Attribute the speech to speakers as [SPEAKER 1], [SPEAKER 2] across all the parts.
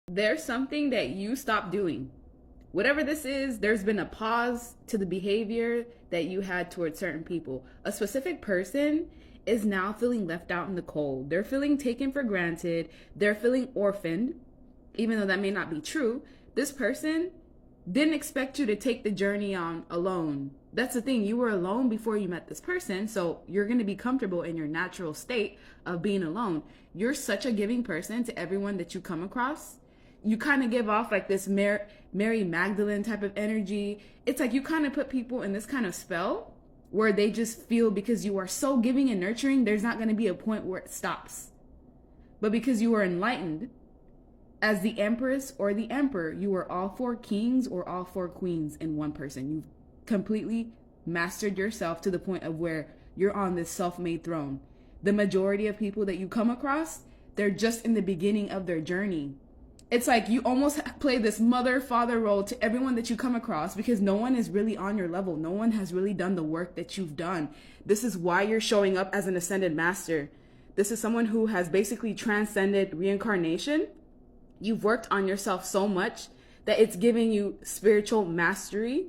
[SPEAKER 1] There's something that you stop doing. Whatever this is, there's been a pause to the behavior that you had towards certain people. A specific person is now feeling left out in the cold. They're feeling taken for granted. They're feeling orphaned, even though that may not be true. This person didn't expect you to take the journey on alone. That's the thing. You were alone before you met this person, so you're going to be comfortable in your natural state of being alone. You're such a giving person to everyone that you come across. You kind of give off like this Mary Magdalene type of energy. It's like you kind of put people in this kind of spell where they just feel, because you are so giving and nurturing, there's not going to be a point where it stops. But because you are enlightened, as the empress or the emperor, you are all four kings or all four queens in one person. You've completely mastered yourself to the point of where you're on this self-made throne. The majority of people that you come across, they're just in the beginning of their journey. It's like you almost play this mother-father role to everyone that you come across, because no one is really on your level. No one has really done the work that you've done. This is why you're showing up as an ascended master. This is someone who has basically transcended reincarnation. You've worked on yourself so much that it's giving you spiritual mastery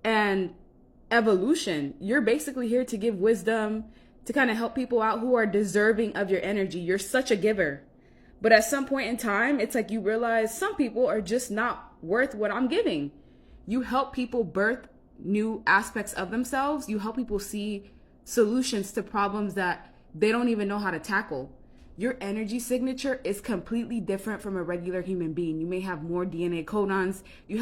[SPEAKER 1] and evolution. You're basically here to give wisdom, to kind of help people out who are deserving of your energy. You're such a giver. But at some point in time, it's like you realize some people are just not worth what I'm giving. You help people birth new aspects of themselves. You help people see solutions to problems that they don't even know how to tackle. Your energy signature is completely different from a regular human being. You may have more DNA codons. You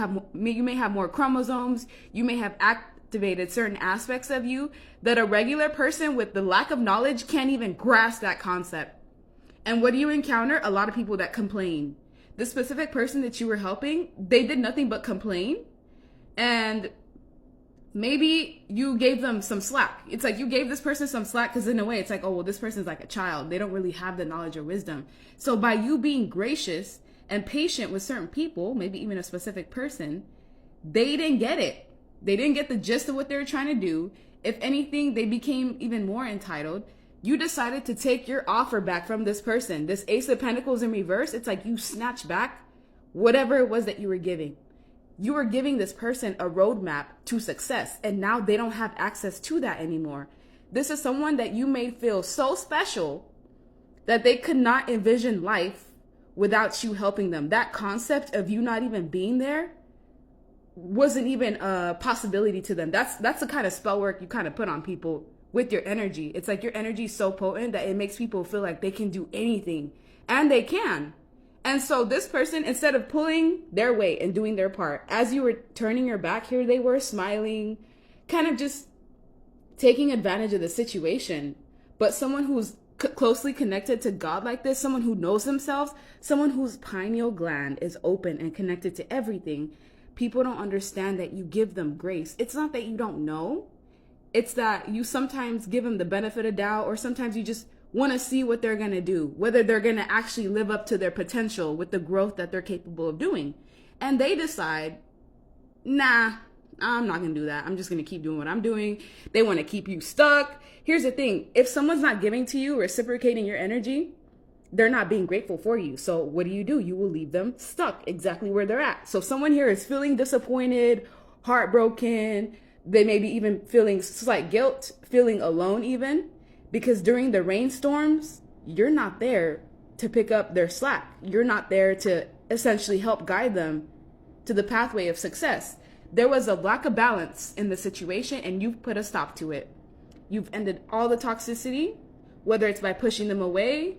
[SPEAKER 1] may have more chromosomes. You may have activated certain aspects of you that a regular person with the lack of knowledge can't even grasp that concept. And what do you encounter? A lot of people that complain. The specific person that you were helping, they did nothing but complain. And maybe you gave them some slack. It's like you gave this person some slack because in a way it's like, oh, well, this person's like a child. They don't really have the knowledge or wisdom. So by you being gracious and patient with certain people, maybe even a specific person, they didn't get it. They didn't get the gist of what they were trying to do. If anything, they became even more entitled. You decided to take your offer back from this person. This Ace of Pentacles in reverse, it's like you snatched back whatever it was that you were giving. You were giving this person a roadmap to success, and now they don't have access to that anymore. This is someone that you made feel so special that they could not envision life without you helping them. That concept of you not even being there wasn't even a possibility to them. That's the kind of spell work you kind of put on people with your energy. It's like your energy is so potent that it makes people feel like they can do anything, and they can. And so this person, instead of pulling their weight and doing their part, as you were turning your back, here they were smiling, kind of just taking advantage of the situation. But someone who's closely connected to God like this, someone who knows themselves, someone whose pineal gland is open and connected to everything, people don't understand that you give them grace. It's not that you don't know. It's that you sometimes give them the benefit of doubt, or sometimes you just want to see what they're going to do, whether they're going to actually live up to their potential with the growth that they're capable of doing. And they decide, nah, I'm not going to do that. I'm just going to keep doing what I'm doing. They want to keep you stuck. Here's the thing. If someone's not giving to you, reciprocating your energy, they're not being grateful for you. So what do? You will leave them stuck exactly where they're at. So someone here is feeling disappointed, heartbroken. They may be even feeling slight guilt, feeling alone even, because during the rainstorms, you're not there to pick up their slack. You're not there to essentially help guide them to the pathway of success. There was a lack of balance in the situation, and you've put a stop to it. You've ended all the toxicity, whether it's by pushing them away,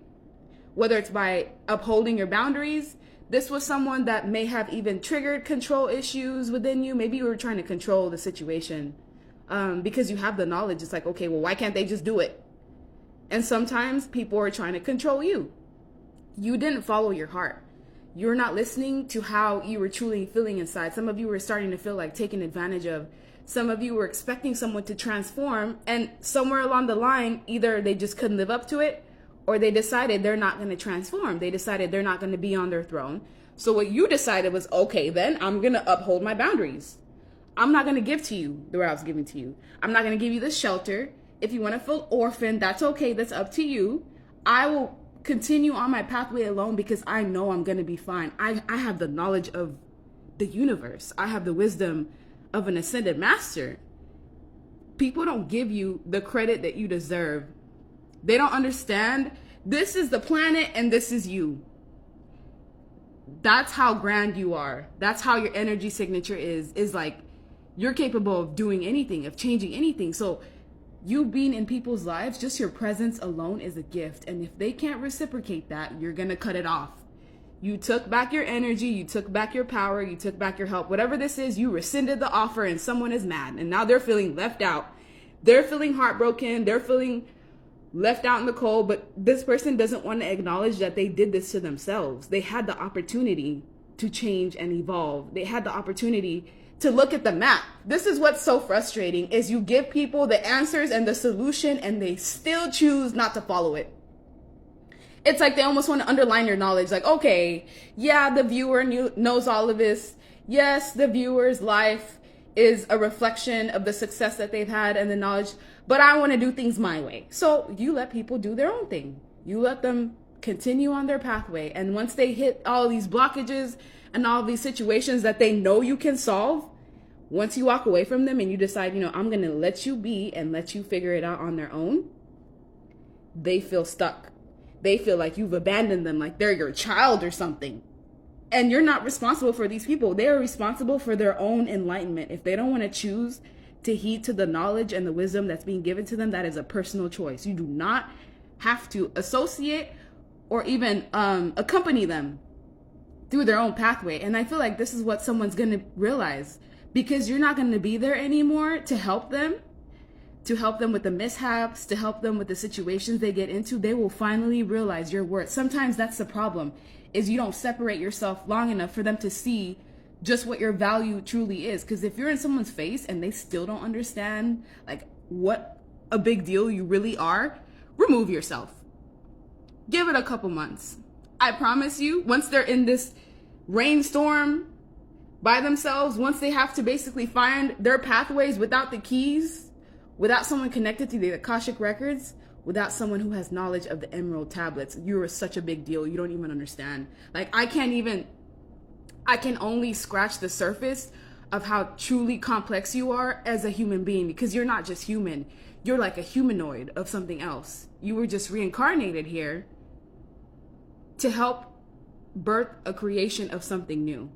[SPEAKER 1] whether it's by upholding your boundaries. This was someone that may have even triggered control issues within you. Maybe you were trying to control the situation because you have the knowledge. It's like, okay, well, why can't they just do it? And sometimes people are trying to control you. You didn't follow your heart. You're not listening to how you were truly feeling inside. Some of you were starting to feel like taken advantage of. Some of you were expecting someone to transform, and somewhere along the line, either they just couldn't live up to it, or they decided they're not going to transform. They decided they're not going to be on their throne. So what you decided was, okay, then I'm going to uphold my boundaries. I'm not going to give to you the way I was giving to you. I'm not going to give you the shelter. If you want to feel orphaned, that's okay. That's up to you. I will continue on my pathway alone because I know I'm going to be fine. I have the knowledge of the universe. I have the wisdom of an ascended master. People don't give you the credit that you deserve. They don't understand this is the planet and this is you. That's how grand you are. That's how your energy signature is like you're capable of doing anything, of changing anything. So you being in people's lives, just your presence alone is a gift. And if they can't reciprocate that, you're going to cut it off. You took back your energy, you took back your power, you took back your help. Whatever this is, you rescinded the offer and someone is mad. And now they're feeling left out. They're feeling heartbroken. They're feeling left out in the cold. But this person doesn't want to acknowledge that they did this to themselves. They had the opportunity to change and evolve. They had the opportunity to look at the map. This is what's so frustrating is you give people the answers and the solution and they still choose not to follow it. It's like they almost want to underline your knowledge. Like, okay, yeah, the viewer knows all of this. Yes, the viewer's life is a reflection of the success that they've had and the knowledge, but I want to do things my way. So you let people do their own thing. You let them continue on their pathway. And once they hit all these blockages and all these situations that they know you can solve, once you walk away from them and you decide, I'm going to let you be and let you figure it out on their own, they feel stuck. They feel like you've abandoned them, like they're your child or something. And you're not responsible for these people. They are responsible for their own enlightenment. If they don't want to choose to heed to the knowledge and the wisdom that's being given to them, that is a personal choice. You do not have to associate or even accompany them through their own pathway. And I feel like this is what someone's going to realize, because you're not going to be there anymore to help them with the mishaps, to help them with the situations they get into. They will finally realize your worth. Sometimes that's the problem, is you don't separate yourself long enough for them to see just what your value truly is. Because if you're in someone's face and they still don't understand like what a big deal you really are, remove yourself. Give it a couple months. I promise you, once they're in this rainstorm by themselves, once they have to basically find their pathways without the keys, without someone connected to the Akashic records, without someone who has knowledge of the emerald tablets, you're such a big deal. You don't even understand. Like, I can only scratch the surface of how truly complex you are as a human being, because you're not just human. You're like a humanoid of something else. You were just reincarnated here to help birth a creation of something new.